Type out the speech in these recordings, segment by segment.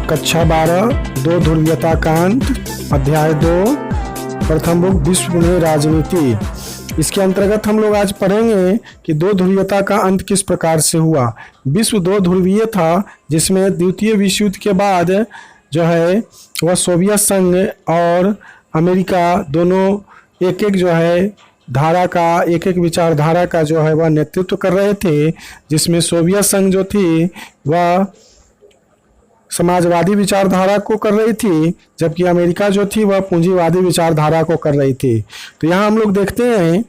कक्षा 12 दो ध्रुवीयता कांड अध्याय 2 प्रथम बुक विश्व में राजनीति। इसके अंतर्गत हम लोग आज पढ़ेंगे कि दो ध्रुवीयता का अंत किस प्रकार से हुआ। विश्व दो ध्रुवीय था, जिसमें द्वितीय विश्व युद्ध के बाद जो है वह सोवियत संघ और अमेरिका दोनों एक एक जो है धारा का एक विचारधारा का जो है वह नेतृत्व कर रहे थे, जिसमें सोवियत संघ जो थी वह समाजवादी विचारधारा को कर रही थी, जबकि अमेरिका जो थी वह पूंजीवादी विचारधारा को कर रही थी। तो यहाँ हम लोग देखते हैं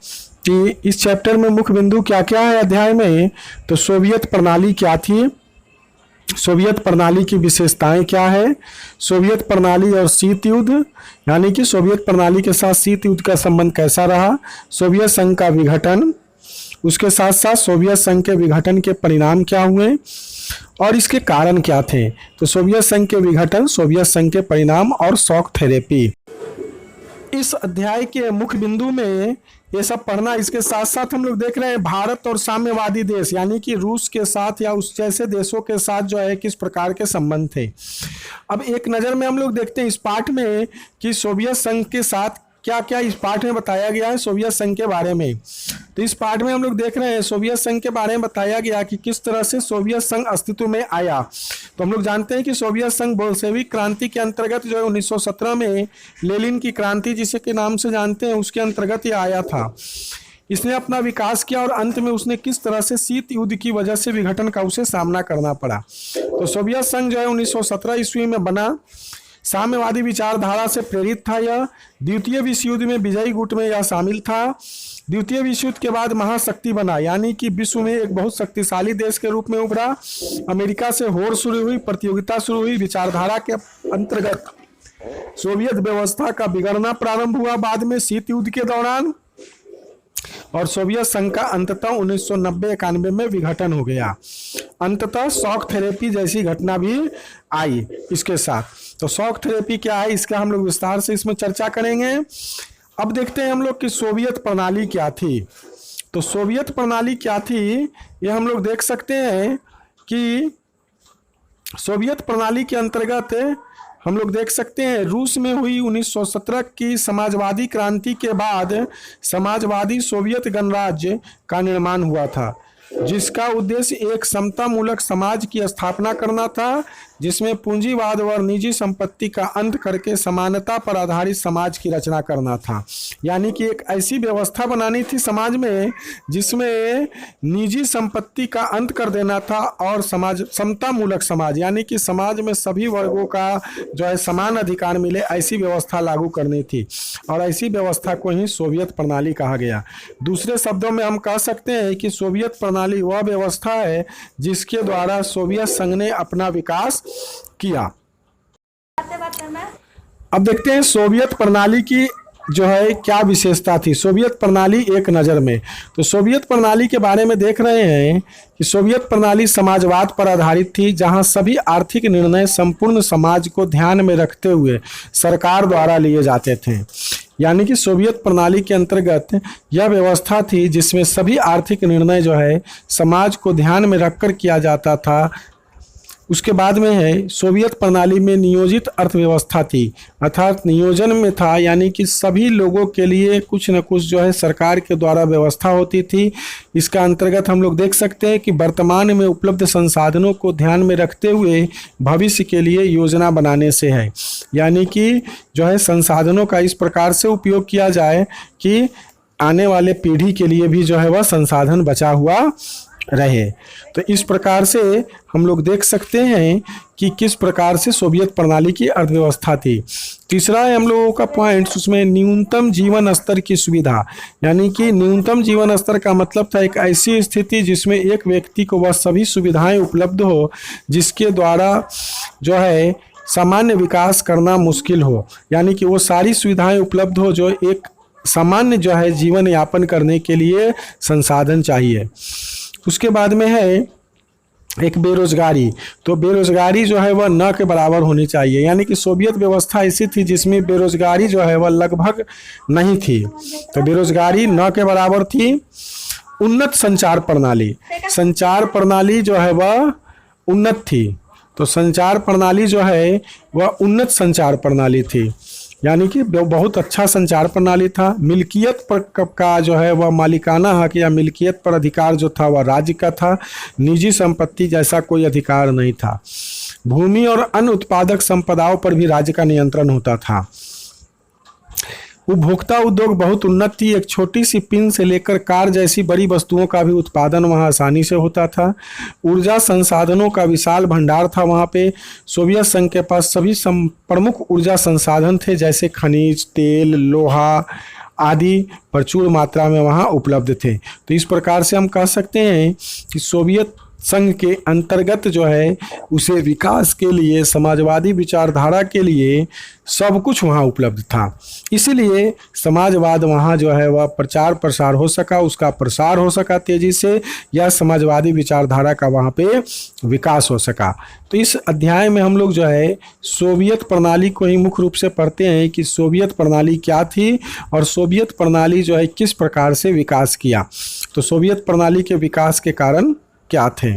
कि इस चैप्टर में मुख्य बिंदु क्या क्या है अध्याय में। तो सोवियत प्रणाली क्या थी, सोवियत प्रणाली की विशेषताएं क्या है, सोवियत प्रणाली और शीत युद्ध यानी कि सोवियत प्रणाली के साथ शीत युद्ध का संबंध कैसा रहा, सोवियत संघ का विघटन, उसके साथ साथ सोवियत संघ के विघटन के परिणाम क्या हुए और इसके कारण क्या थे। तो सोवियत संघ के विघटन, सोवियत संघ के परिणाम और शॉक थेरेपी। इस अध्याय के मुख्य बिंदु में ये सब पढ़ना। इसके साथ साथ हम लोग देख रहे हैं भारत और साम्यवादी देश यानी कि रूस के साथ या उस जैसे देशों के साथ जो है किस प्रकार के संबंध थे। अब एक नज़र में हम लोग देखते हैं इस पाठ में कि सोवियत संघ के साथ क्या क्या इस पाठ में बताया गया है सोवियत संघ के बारे में। तो इस पाठ में हम लोग देख रहे हैं सोवियत संघ के बारे में बताया गया कि किस तरह से सोवियत संघ अस्तित्व में आया। तो हम लोग जानते हैं कि सोवियत संघ बोल्शेविक क्रांति के अंतर्गत जो है 1917 में लेनिन की क्रांति जिसे के नाम से जानते हैं उसके अंतर्गत ये आया था। इसने अपना विकास किया और अंत में उसने किस तरह से शीत युद्ध की वजह से विघटन का उसे सामना करना पड़ा। तो सोवियत संघ जो है 1917 ईस्वी में बना, साम्यवादी विचारधारा से प्रेरित था। यह द्वितीय विश्व युद्ध में विजयी गुट में यह शामिल था। द्वितीय विश्व युद्ध के बाद महाशक्ति बना यानी कि विश्व में एक बहुत शक्तिशाली देश के रूप में उभरा। अमेरिका से होड़ शुरू हुई, प्रतियोगिता शुरू हुई। विचारधारा के अंतर्गत सोवियत व्यवस्था का बिगड़ना प्रारंभ हुआ बाद में शीत युद्ध के दौरान, और सोवियत संघ का अंततः 1990-91 में विघटन हो गया। अंततः शॉक थेरेपी जैसी घटना भी आई इसके साथ। तो शॉक थेरेपी क्या है इसका हम लोग विस्तार से इसमें चर्चा करेंगे। अब देखते हैं हम लोग कि सोवियत प्रणाली क्या थी। तो सोवियत प्रणाली क्या थी ये हम लोग देख सकते हैं कि सोवियत प्रणाली के अंतर्गत हम लोग देख सकते हैं रूस में हुई 1917 की समाजवादी क्रांति के बाद समाजवादी सोवियत गणराज्य का निर्माण हुआ था, जिसका उद्देश्य एक समतामूलक समाज की स्थापना करना था, जिसमें पूंजीवाद और निजी संपत्ति का अंत करके समानता पर आधारित समाज की रचना करना था। यानी कि एक ऐसी व्यवस्था बनानी थी समाज में जिसमें निजी संपत्ति का अंत कर देना था और समाज समतामूलक समाज यानी कि समाज में सभी वर्गों का जो है समान अधिकार मिले, ऐसी व्यवस्था लागू करनी थी। और ऐसी व्यवस्था को ही सोवियत प्रणाली कहा गया। दूसरे शब्दों में हम कह सकते हैं कि सोवियत प्रणाली वह व्यवस्था है जिसके द्वारा सोवियत संघ ने अपना विकास किया। अब देखते हैं सोवियत प्रणाली की जो है क्या विशेषता थी। सोवियत प्रणाली एक नज़र में, तो सोवियत प्रणाली के बारे में देख रहे हैं कि सोवियत प्रणाली समाजवाद पर आधारित थी, जहां सभी आर्थिक निर्णय संपूर्ण समाज को ध्यान में रखते हुए सरकार द्वारा लिए जाते थे। यानी कि सोवियत प्रणाली के अंतर्गत यह व्यवस्था थी जिसमें सभी आर्थिक निर्णय जो है समाज को ध्यान में रखकर किया जाता था। उसके बाद में है सोवियत प्रणाली में नियोजित अर्थव्यवस्था थी, अर्थात नियोजन में था यानी कि सभी लोगों के लिए कुछ न कुछ जो है सरकार के द्वारा व्यवस्था होती थी। इसका अंतर्गत हम लोग देख सकते हैं कि वर्तमान में उपलब्ध संसाधनों को ध्यान में रखते हुए भविष्य के लिए योजना बनाने से है। यानी कि जो है संसाधनों का इस प्रकार से उपयोग किया जाए कि आने वाले पीढ़ी के लिए भी जो है वह संसाधन बचा हुआ रहे। तो इस प्रकार से हम लोग देख सकते हैं कि किस प्रकार से सोवियत प्रणाली की अर्थव्यवस्था थी। तीसरा है हम लोगों का पॉइंट उसमें न्यूनतम जीवन स्तर की सुविधा। यानी कि न्यूनतम जीवन स्तर का मतलब था एक ऐसी स्थिति जिसमें एक व्यक्ति को वह सभी सुविधाएं उपलब्ध हो जिसके द्वारा जो है सामान्य विकास करना मुश्किल हो। यानी कि वो सारी सुविधाएं उपलब्ध हो जो एक सामान्य जो है जीवन यापन करने के लिए संसाधन चाहिए। उसके बाद में है एक बेरोजगारी। तो बेरोजगारी जो है वह न के बराबर होनी चाहिए। यानी कि सोवियत व्यवस्था ऐसी थी जिसमें बेरोजगारी जो है वह लगभग नहीं थी, तो बेरोजगारी न के बराबर थी। उन्नत संचार प्रणाली, संचार प्रणाली जो है वह उन्नत थी। तो संचार प्रणाली जो है वह उन्नत संचार प्रणाली थी, यानी कि बहुत अच्छा संचार प्रणाली था। मिल्कियत पर का जो है वह मालिकाना हक या मिल्कियत पर अधिकार जो था वह राज्य का था, निजी संपत्ति जैसा कोई अधिकार नहीं था। भूमि और अन्य उत्पादक संपदाओं पर भी राज्य का नियंत्रण होता था। उपभोक्ता उद्योग बहुत उन्नत थी, एक छोटी सी पिन से लेकर कार जैसी बड़ी वस्तुओं का भी उत्पादन वहाँ आसानी से होता था। ऊर्जा संसाधनों का विशाल भंडार था वहाँ पे। सोवियत संघ के पास सभी प्रमुख ऊर्जा संसाधन थे, जैसे खनिज तेल, लोहा आदि प्रचुर मात्रा में वहाँ उपलब्ध थे। तो इस प्रकार से हम कह सकते हैं कि सोवियत संघ के अंतर्गत जो है उसे विकास के लिए, समाजवादी विचारधारा के लिए सब कुछ वहाँ उपलब्ध था। इसीलिए समाजवाद वहाँ जो है वह प्रचार प्रसार हो सका, उसका प्रसार हो सका तेजी से, या समाजवादी विचारधारा का वहाँ पे विकास हो सका। तो इस अध्याय में हम लोग जो है सोवियत प्रणाली को ही मुख्य रूप से पढ़ते हैं कि सोवियत प्रणाली क्या थी और सोवियत प्रणाली जो है किस प्रकार से विकास किया। तो सोवियत प्रणाली के विकास के कारण क्या थे।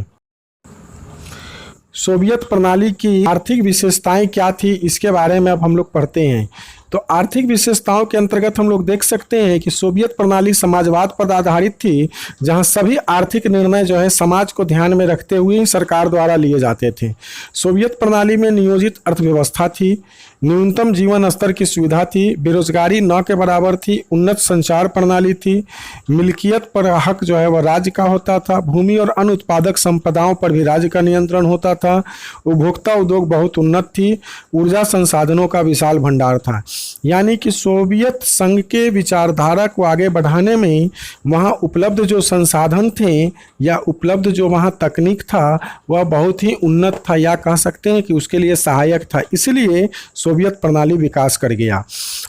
सोवियत प्रणाली की आर्थिक विशेषताएं क्या थी, इसके बारे में अब हम लोग पढ़ते हैं। तो आर्थिक विशेषताओं के अंतर्गत हम लोग देख सकते हैं कि सोवियत प्रणाली समाजवाद पर आधारित थी, जहां सभी आर्थिक निर्णय जो है समाज को ध्यान में रखते हुए ही सरकार द्वारा लिए जाते थे। सोवियत प्रणाली में नियोजित अर्थव्यवस्था थी, न्यूनतम जीवन स्तर की सुविधा थी, बेरोजगारी न के बराबर थी, उन्नत संचार प्रणाली थी, मिल्कियत पर हक जो है वह राज्य का होता था, भूमि और अन्य उत्पादक संपदाओं पर भी राज्य का नियंत्रण होता था, उपभोक्ता उद्योग बहुत उन्नत थी, ऊर्जा संसाधनों का विशाल भंडार था। यानी कि सोवियत संघ के विचारधारा को आगे बढ़ाने में वहाँ उपलब्ध जो संसाधन थे या उपलब्ध जो वहाँ तकनीक था वह बहुत ही उन्नत था, या कह सकते हैं कि उसके लिए सहायक था। इसलिए सोवियत प्रणाली विकास कर गया।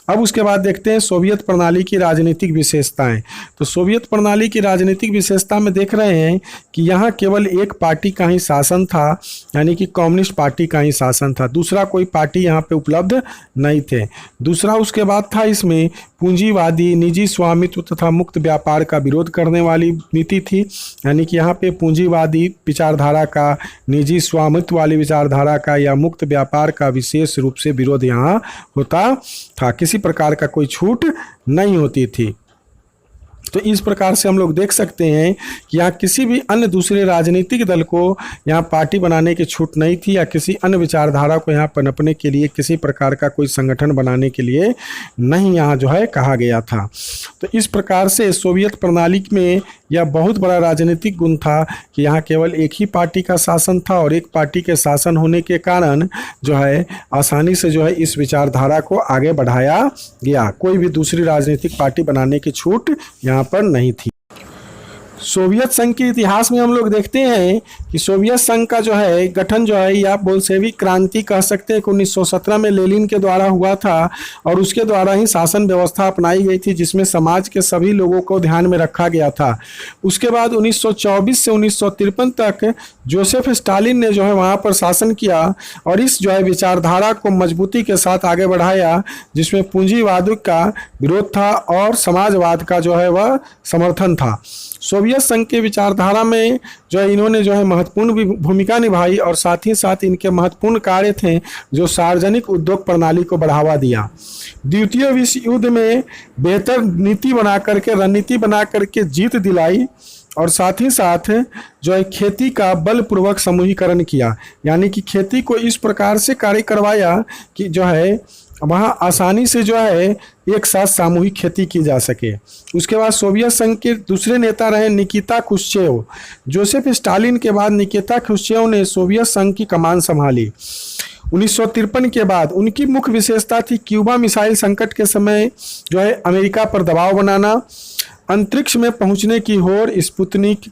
अब उसके बाद देखते हैं सोवियत प्रणाली की राजनीतिक विशेषताएं। तो सोवियत प्रणाली की राजनीतिक विशेषता में देख रहे हैं कि यहाँ केवल एक पार्टी का ही शासन था, यानी कि कम्युनिस्ट पार्टी का ही शासन था, दूसरा कोई पार्टी यहाँ पे उपलब्ध नहीं थे। दूसरा उसके बाद था इसमें पूंजीवादी, निजी स्वामित्व तथा मुक्त व्यापार का विरोध करने वाली नीति थी, यानी कि यहाँ पे पूंजीवादी विचारधारा का, निजी स्वामित्व वाली विचारधारा का या मुक्त व्यापार का विशेष रूप से विरोध यहाँ होता था, किसी प्रकार का कोई छूट नहीं होती थी। तो इस प्रकार से हम लोग देख सकते हैं कि यहाँ किसी भी अन्य दूसरे राजनीतिक दल को यहाँ पार्टी बनाने की छूट नहीं थी, या किसी अन्य विचारधारा को यहाँ पनपने के लिए किसी प्रकार का कोई संगठन बनाने के लिए नहीं यहाँ जो है कहा गया था। तो इस प्रकार से सोवियत प्रणाली में यह बहुत बड़ा राजनीतिक गुण था कि यहाँ केवल एक ही पार्टी का शासन था, और एक पार्टी के शासन होने के कारण जो है आसानी से जो है इस विचारधारा को आगे बढ़ाया गया। कोई भी दूसरी राजनीतिक पार्टी बनाने की छूट यहाँ पर नहीं थी। सोवियत संघ के इतिहास में हम लोग देखते हैं कि सोवियत संघ का जो है गठन जो है या बोल्शेविक क्रांति कह सकते हैं कि 1917 में लेनिन के द्वारा हुआ था, और उसके द्वारा ही शासन व्यवस्था अपनाई गई थी जिसमें समाज के सभी लोगों को ध्यान में रखा गया था। उसके बाद 1924 से 1953 तक जोसेफ स्टालिन ने जो है वहाँ पर शासन किया, और इस जो है विचारधारा को मजबूती के साथ आगे बढ़ाया, जिसमें पूंजीवाद का विरोध था और समाजवाद का जो है वह समर्थन था। सोवियत संघ के विचारधारा में जो है इन्होंने जो है महत्वपूर्ण भूमिका निभाई, और साथ ही साथ इनके महत्वपूर्ण कार्य थे जो सार्वजनिक उद्योग प्रणाली को बढ़ावा दिया। द्वितीय विश्व युद्ध में बेहतर नीति बना करके, रणनीति बना करके जीत दिलाई, और साथ ही साथ जो है खेती का बलपूर्वक समूहीकरण किया, यानी कि खेती को इस प्रकार से कार्य करवाया कि जो है वहाँ आसानी से जो है एक साथ सामूहिक खेती की जा सके। उसके बाद सोवियत संघ के दूसरे नेता रहे निकिता क्रुश्चेव। जोसेफ स्टालिन के बाद निकिता क्रुश्चेव ने सोवियत संघ की कमान संभाली। 1953 के बाद उनकी मुख्य विशेषता थी क्यूबा मिसाइल संकट के समय जो है अमेरिका पर दबाव बनाना, अंतरिक्ष में पहुंचने की होड़, स्पुतनिक,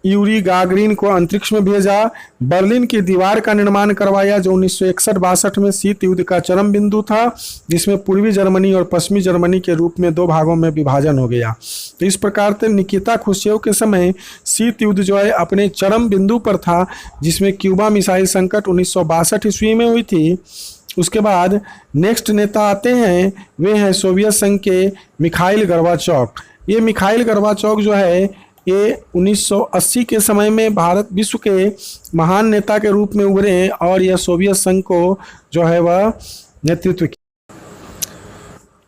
यूरी गागरिन को अंतरिक्ष में भेजा, बर्लिन की दीवार का निर्माण करवाया जो 1961-62 में शीत युद्ध का चरम बिंदु था, जिसमें पूर्वी जर्मनी और पश्चिमी जर्मनी के रूप में दो भागों में विभाजन हो गया। तो इस प्रकार से निकिता क्रुश्चेव के समय शीत युद्ध जो है अपने चरम बिंदु पर था, जिसमें क्यूबा मिसाइल संकट 1962 ईस्वी में हुई थी। उसके बाद नेक्स्ट नेता आते हैं, वे हैं सोवियत संघ के मिखाइल गोर्बाचोव। ये मिखाइल गोर्बाचोव जो है ये 1980 के समय में भारत विश्व के महान नेता के रूप में उभरे और यह सोवियत संघ को जो है वह नेतृत्व किया।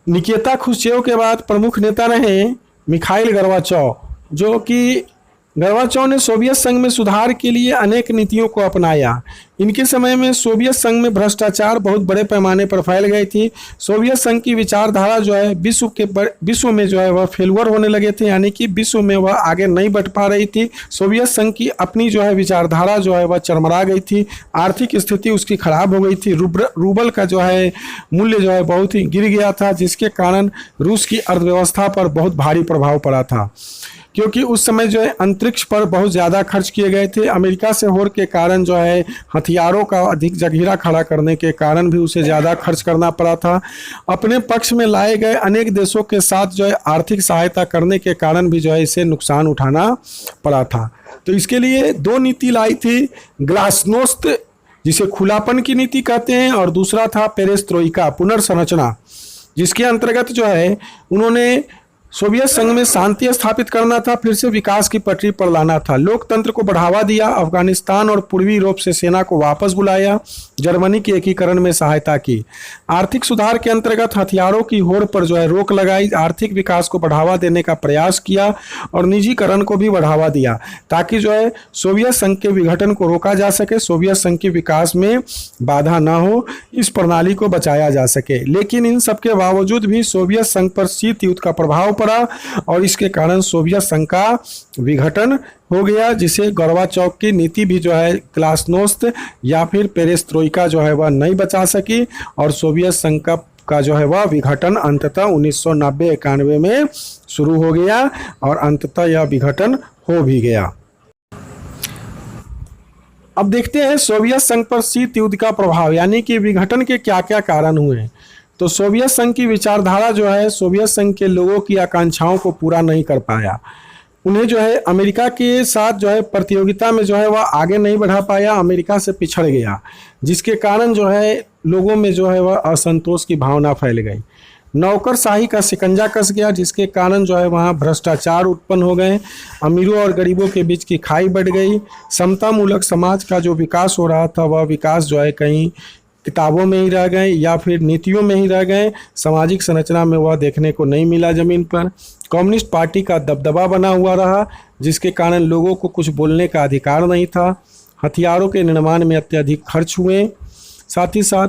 निकिता खुश्चेव के बाद प्रमुख नेता रहे मिखाइल गोर्बाचोव, जो कि गोर्बाचोव ने सोवियत संघ में सुधार के लिए अनेक नीतियों को अपनाया। इनके समय में सोवियत संघ में भ्रष्टाचार बहुत बड़े पैमाने पर फैल गई थी। सोवियत संघ की विचारधारा जो है विश्व में जो है वह फेलुअर होने लगे थे, यानी कि विश्व में वह आगे नहीं बढ़ पा रही थी। सोवियत संघ की अपनी जो है विचारधारा जो है वह चरमरा गई थी, आर्थिक स्थिति उसकी खराब हो गई थी, रूबल का जो है मूल्य जो है बहुत ही गिर गया था, जिसके कारण रूस की अर्थव्यवस्था पर बहुत भारी प्रभाव पड़ा था, क्योंकि उस समय जो है अंतरिक्ष पर बहुत ज़्यादा खर्च किए गए थे। अमेरिका से होड़ के कारण जो है हथियारों का अधिक जखीरा खड़ा करने के कारण भी उसे ज़्यादा खर्च करना पड़ा था। अपने पक्ष में लाए गए अनेक देशों के साथ जो है आर्थिक सहायता करने के कारण भी जो है इसे नुकसान उठाना पड़ा था। तो इसके लिए दो नीति लाई थी, ग्लासनोस्त जिसे खुलापन की नीति कहते हैं, और दूसरा था पेरेस्ट्रोइका पुनर्संरचना, जिसके अंतर्गत जो है उन्होंने सोवियत संघ में शांति स्थापित करना था, फिर से विकास की पटरी पर लाना था, लोकतंत्र को बढ़ावा दिया, अफगानिस्तान और पूर्वी यूरोप से सेना को वापस बुलाया, जर्मनी के एकीकरण में सहायता की। आर्थिक सुधार के अंतर्गत हथियारों की होड़ पर जो है रोक लगाई, आर्थिक विकास को बढ़ावा देने का प्रयास किया और निजीकरण को भी बढ़ावा दिया, ताकि जो है सोवियत संघ के विघटन को रोका जा सके, सोवियत संघ के विकास में बाधा न हो, इस प्रणाली को बचाया जा सके। लेकिन इन सब के बावजूद भी सोवियत संघ पर शीत युद्ध का प्रभाव पड़ा और इसके कारण सोवियत संघ का विघटन हो गया, जिसे गोर्बाचोव की नीति भी जो है ग्लासनोस्त या फिर पेरेस्ट्रोइका जो है वह नहीं बचा सकी और सोवियत संघ का जो है वह विघटन अंततः 1990-91 में शुरू हो गया और अंततः यह विघटन हो भी गया। अब देखते हैं सोवियत संघ पर शीत युद्ध का प्रभाव, यानी कि विघटन के क्या क्या कारण हुए। तो सोवियत संघ की विचारधारा जो है सोवियत संघ के लोगों की आकांक्षाओं को पूरा नहीं कर पाया। उन्हें जो है अमेरिका के साथ जो है प्रतियोगिता में जो है वह आगे नहीं बढ़ा पाया, अमेरिका से पिछड़ गया, जिसके कारण जो है लोगों में जो है वह असंतोष की भावना फैल गई। नौकरशाही का शिकंजा कस गया, जिसके कारण जो है वहाँ भ्रष्टाचार उत्पन्न हो गए, अमीरों और गरीबों के बीच की खाई बढ़ गई, समतामूलक समाज का जो विकास हो रहा था वह विकास जो है कहीं किताबों में ही रह गए या फिर नीतियों में ही रह गए, सामाजिक संरचना में वह देखने को नहीं मिला ज़मीन पर। कम्युनिस्ट पार्टी का दबदबा बना हुआ रहा, जिसके कारण लोगों को कुछ बोलने का अधिकार नहीं था। हथियारों के निर्माण में अत्यधिक खर्च हुए, साथ ही साथ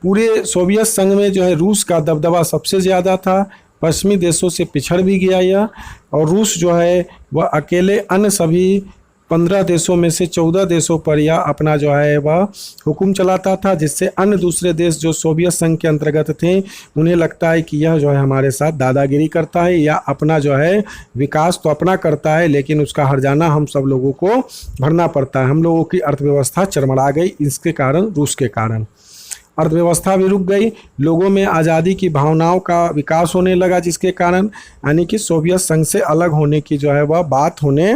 पूरे सोवियत संघ में जो है रूस का दबदबा सबसे ज़्यादा था, पश्चिमी देशों से पिछड़ भी गया यह, और रूस जो है वह अकेले अन्य सभी 15 देशों में से 14 देशों पर यह अपना जो है वह हुक्म चलाता था, जिससे अन्य दूसरे देश जो सोवियत संघ के अंतर्गत थे उन्हें लगता है कि यह जो है हमारे साथ दादागिरी करता है या अपना जो है विकास तो अपना करता है, लेकिन उसका हर्जाना हम सब लोगों को भरना पड़ता है। हम लोगों की अर्थव्यवस्था चरमरा गई, इसके कारण रूस के कारण अर्थव्यवस्था भी रुक गई, लोगों में आज़ादी की भावनाओं का विकास होने लगा, जिसके कारण यानी कि सोवियत संघ से अलग होने की जो है वह बात होने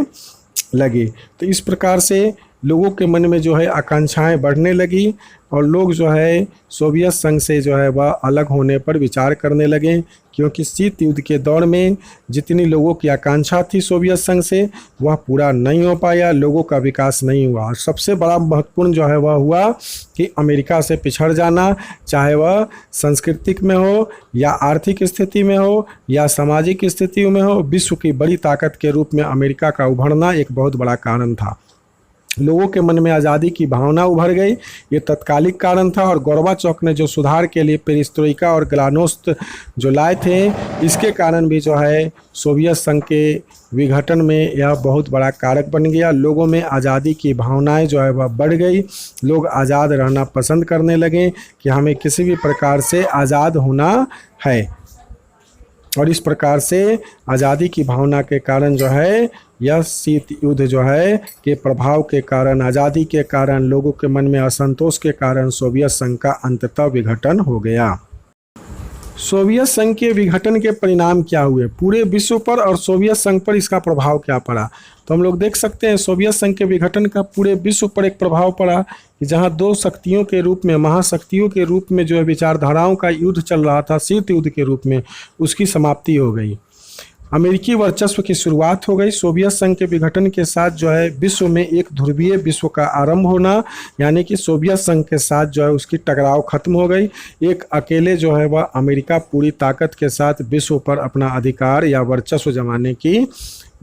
लगी। तो इस प्रकार से लोगों के मन में जो है आकांक्षाएं बढ़ने लगी और लोग जो है सोवियत संघ से जो है वह अलग होने पर विचार करने लगे, क्योंकि शीत युद्ध के दौर में जितनी लोगों की आकांक्षा थी सोवियत संघ से वह पूरा नहीं हो पाया, लोगों का विकास नहीं हुआ। और सबसे बड़ा महत्वपूर्ण जो है वह हुआ कि अमेरिका से पिछड़ जाना, चाहे वह सांस्कृतिक में हो या आर्थिक स्थिति में हो या सामाजिक स्थिति में हो, विश्व की बड़ी ताकत के रूप में अमेरिका का उभरना एक बहुत बड़ा कारण था। लोगों के मन में आज़ादी की भावना उभर गई, ये तत्कालिक कारण था। और गोर्बाचोव ने जो सुधार के लिए पेरिस्ट्रोइका और ग्लानोस्त जो लाए थे, इसके कारण भी जो है सोवियत संघ के विघटन में यह बहुत बड़ा कारक बन गया। लोगों में आज़ादी की भावनाएं जो है वह बढ़ गई, लोग आज़ाद रहना पसंद करने लगे कि हमें किसी भी प्रकार से आज़ाद होना है। और इस प्रकार से आज़ादी की भावना के कारण जो है यह शीत युद्ध जो है के प्रभाव के कारण, आज़ादी के कारण, लोगों के मन में असंतोष के कारण सोवियत संघ का अंततः विघटन हो गया। सोवियत संघ के विघटन के परिणाम क्या हुए पूरे विश्व पर और सोवियत संघ पर इसका प्रभाव क्या पड़ा? तो हम लोग देख सकते हैं सोवियत संघ के विघटन का पूरे विश्व पर एक प्रभाव पड़ा कि जहां दो शक्तियों के रूप में, महाशक्तियों के रूप में जो है विचारधाराओं का युद्ध चल रहा था शीत युद्ध के रूप में, उसकी समाप्ति हो गई। अमेरिकी वर्चस्व की शुरुआत हो गई। सोवियत संघ के विघटन के साथ जो है विश्व में एक ध्रुवीय विश्व का आरंभ होना, यानी कि सोवियत संघ के साथ जो है उसकी टकराव खत्म हो गई। एक अकेले जो है वह अमेरिका पूरी ताकत के साथ विश्व पर अपना अधिकार या वर्चस्व जमाने की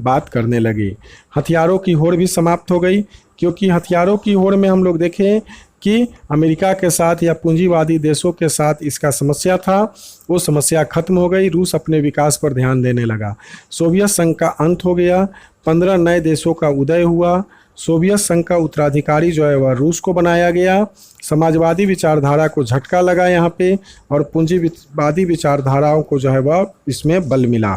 बात करने लगी। हथियारों की होड़ भी समाप्त हो गई, क्योंकि हथियारों की होड़ में हम लोग देखें कि अमेरिका के साथ या पूंजीवादी देशों के साथ इसका समस्या था, वो समस्या खत्म हो गई। रूस अपने विकास पर ध्यान देने लगा। सोवियत संघ का अंत हो गया। 15 नए देशों का उदय हुआ। सोवियत संघ का उत्तराधिकारी जो है वह रूस को बनाया गया। समाजवादी विचारधारा को झटका लगा यहाँ पे, और पूंजीवादी विचारधाराओं को जो है वह इसमें बल मिला।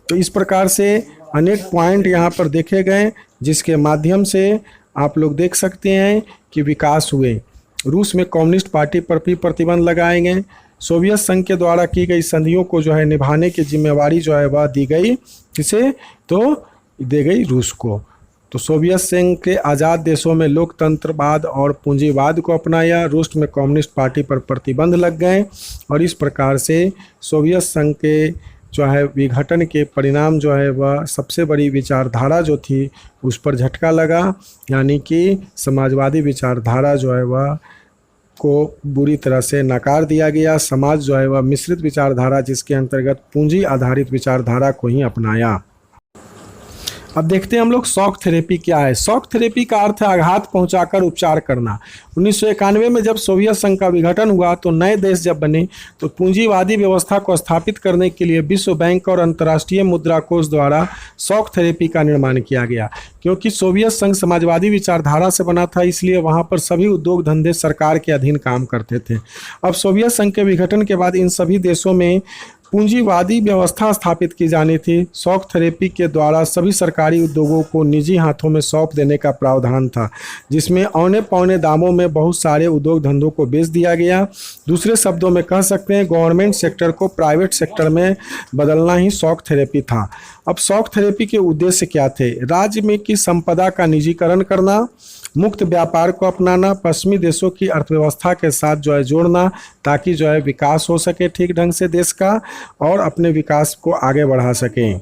तो इस प्रकार से अनेक पॉइंट यहाँ पर देखे गए, जिसके माध्यम से आप लोग देख सकते हैं कि विकास हुए। रूस में कम्युनिस्ट पार्टी पर भी प्रतिबंध लगाए गए। सोवियत संघ के द्वारा की गई संधियों को जो है निभाने की जिम्मेवारी जो है वह दी गई, किसे? तो दी गई रूस को। तो सोवियत संघ के आज़ाद देशों में लोकतंत्रवाद और पूंजीवाद को अपनाया। रूस में कम्युनिस्ट पार्टी पर प्रतिबंध लग गए, और इस प्रकार से सोवियत संघ के जो है विघटन के परिणाम जो है वह सबसे बड़ी विचारधारा जो थी उस पर झटका लगा, यानी कि समाजवादी विचारधारा जो है वह को बुरी तरह से नकार दिया गया। समाज जो है वह मिश्रित विचारधारा, जिसके अंतर्गत पूंजी आधारित विचारधारा को ही अपनाया। अब देखते हैं हम लोग शॉक थेरेपी क्या है। शॉक थेरेपी का अर्थ है आघात पहुंचाकर उपचार करना। 1991 में जब सोवियत संघ का विघटन हुआ तो नए देश जब बने तो पूंजीवादी व्यवस्था को स्थापित करने के लिए विश्व बैंक और अंतर्राष्ट्रीय मुद्रा कोष द्वारा शॉक थेरेपी का निर्माण किया गया। क्योंकि सोवियत संघ समाजवादी विचारधारा से बना था, इसलिए वहाँ पर सभी उद्योग धंधे सरकार के अधीन काम करते थे। अब सोवियत संघ के विघटन के बाद इन सभी देशों में पूंजीवादी व्यवस्था स्थापित की जानी थी। शॉक थेरेपी के द्वारा सभी सरकारी उद्योगों को निजी हाथों में सौंप देने का प्रावधान था, जिसमें औने पौने दामों में बहुत सारे उद्योग धंधों को बेच दिया गया। दूसरे शब्दों में कह सकते हैं गवर्नमेंट सेक्टर को प्राइवेट सेक्टर में बदलना ही शॉक थेरेपी था। अब शॉक थेरेपी के उद्देश्य क्या थे? राज्य में की संपदा का निजीकरण करना, मुक्त व्यापार को अपनाना, पश्चिमी देशों की अर्थव्यवस्था के साथ जो है जोड़ना, ताकि जो है विकास हो सके ठीक ढंग से देश का, और अपने विकास को आगे बढ़ा सकें।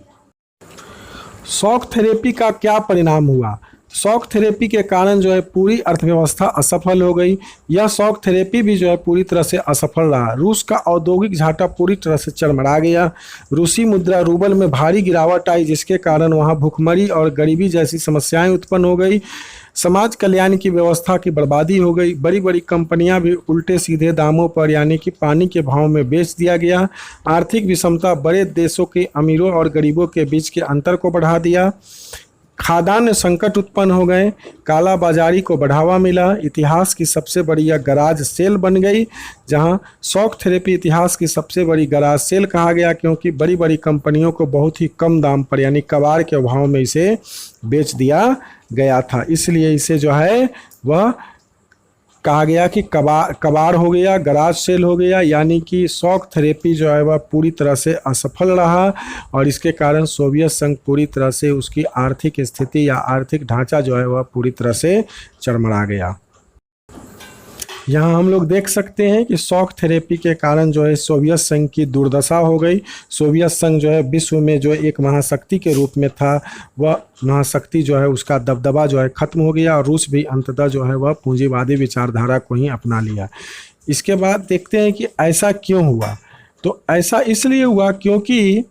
शॉक थेरेपी का क्या परिणाम हुआ? शॉक थेरेपी के कारण जो है पूरी अर्थव्यवस्था असफल हो गई। यह शॉक थेरेपी भी जो है पूरी तरह से असफल रहा। रूस का औद्योगिक घाटा पूरी तरह से चरमरा गया। रूसी मुद्रा रूबल में भारी गिरावट आई, जिसके कारण वहाँ भुखमरी और गरीबी जैसी समस्याएं उत्पन्न हो गई। समाज कल्याण की व्यवस्था की बर्बादी हो गई। बड़ी बड़ी कंपनियां भी उल्टे सीधे दामों पर, यानी कि पानी के भाव में बेच दिया गया। आर्थिक विषमता बड़े देशों के अमीरों और गरीबों के बीच के अंतर को बढ़ा दिया। खाद्यान्न संकट उत्पन्न हो गए। काला बाजारी को बढ़ावा मिला। इतिहास की सबसे बड़ी यह गराज सेल बन गई, जहां शॉक थेरेपी इतिहास की सबसे बड़ी गराज सेल कहा गया, क्योंकि बड़ी बड़ी कंपनियों को बहुत ही कम दाम पर, यानी कबाड़ के भाव में इसे बेच दिया गया था। इसलिए इसे जो है वह कहा गया कि कबाड़ हो गया, गराज सेल हो गया, यानी कि शॉक थेरेपी जो है वह पूरी तरह से असफल रहा, और इसके कारण सोवियत संघ पूरी तरह से उसकी आर्थिक स्थिति या आर्थिक ढांचा जो है वह पूरी तरह से चरमरा गया। यहाँ हम लोग देख सकते हैं कि शॉक थेरेपी के कारण जो है सोवियत संघ की दुर्दशा हो गई। सोवियत संघ जो है विश्व में जो एक महाशक्ति के रूप में था, वह महाशक्ति जो है उसका दबदबा जो है खत्म हो गया, और रूस भी अंततः जो है वह पूंजीवादी विचारधारा को ही अपना लिया। इसके बाद देखते हैं कि ऐसा क्यों हुआ। तो ऐसा इसलिए हुआ क्योंकि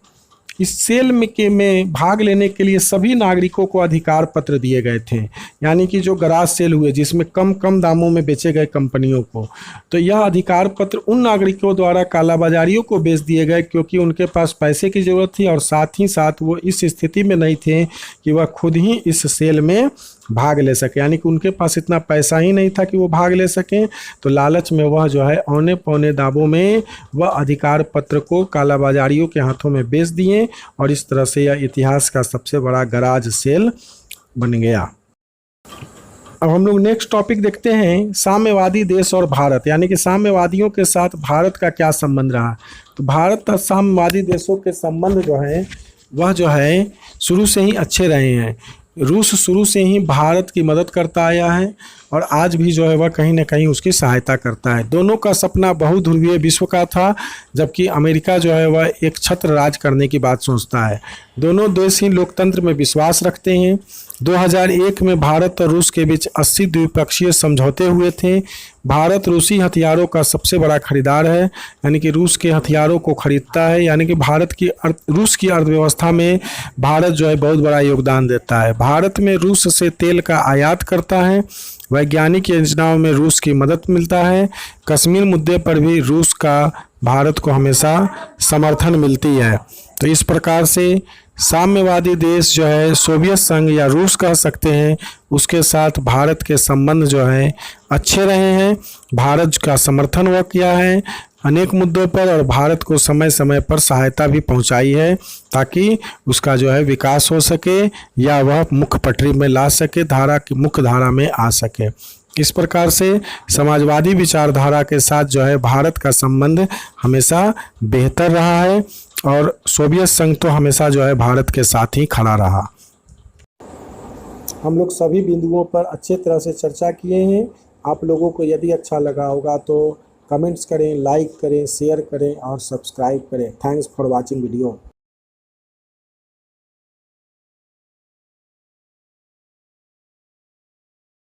इस सेल में भाग लेने के लिए सभी नागरिकों को अधिकार पत्र दिए गए थे, यानी कि जो गराज सेल हुए जिसमें कम दामों में बेचे गए कंपनियों को, तो यह अधिकार पत्र उन नागरिकों द्वारा कालाबाजारियों को बेच दिए गए, क्योंकि उनके पास पैसे की ज़रूरत थी, और साथ ही साथ वो इस स्थिति में नहीं थे कि वह खुद ही इस सेल में भाग ले सके, यानी कि उनके पास इतना पैसा ही नहीं था कि वो भाग ले सकें। तो लालच में वह जो है औने पौने दामों में वह अधिकार पत्र को कालाबाजारियों के हाथों में बेच दिए, और इस तरह से यह इतिहास का सबसे बड़ा गराज सेल बन गया। अब हम लोग नेक्स्ट टॉपिक देखते हैं, साम्यवादी देश और भारत, यानी कि साम्यवादियों के साथ भारत का क्या संबंध रहा। तो भारत और साम्यवादी देशों के संबंध जो है वह जो है शुरू से ही अच्छे रहे हैं। रूस शुरू से ही भारत की मदद करता आया है और आज भी जो है वह कहीं ना कहीं उसकी सहायता करता है। दोनों का सपना बहुध्रुवीय विश्व का था, जबकि अमेरिका जो है वह एक छत्र राज करने की बात सोचता है। दोनों देश ही लोकतंत्र में विश्वास रखते हैं। 2001 में भारत और रूस के बीच 80 द्विपक्षीय समझौते हुए थे। भारत रूसी हथियारों का सबसे बड़ा खरीदार है, यानी कि रूस के हथियारों को खरीदता है, यानी कि रूस की अर्थव्यवस्था में भारत जो है बहुत बड़ा योगदान देता है। भारत में रूस से तेल का आयात करता है। वैज्ञानिक योजनाओं में रूस की मदद मिलता है। कश्मीर मुद्दे पर भी रूस का भारत को हमेशा समर्थन मिलती है। तो इस प्रकार से साम्यवादी देश जो है सोवियत संघ या रूस कह सकते हैं, उसके साथ भारत के संबंध जो है अच्छे रहे हैं। भारत का समर्थन वह किया है अनेक मुद्दों पर और भारत को समय समय पर सहायता भी पहुंचाई है, ताकि उसका जो है विकास हो सके या वह मुख्य पटरी में ला सके, धारा की मुख्य धारा में आ सके। इस प्रकार से समाजवादी विचारधारा के साथ जो है भारत का संबंध हमेशा बेहतर रहा है और सोवियत संघ तो हमेशा जो है भारत के साथ ही खड़ा रहा। हम लोग सभी बिंदुओं पर अच्छे तरह से चर्चा किए हैं। आप लोगों को यदि अच्छा लगा होगा तो कमेंट्स करें, लाइक करें, शेयर करें और सब्सक्राइब करें। Thanks for watching video.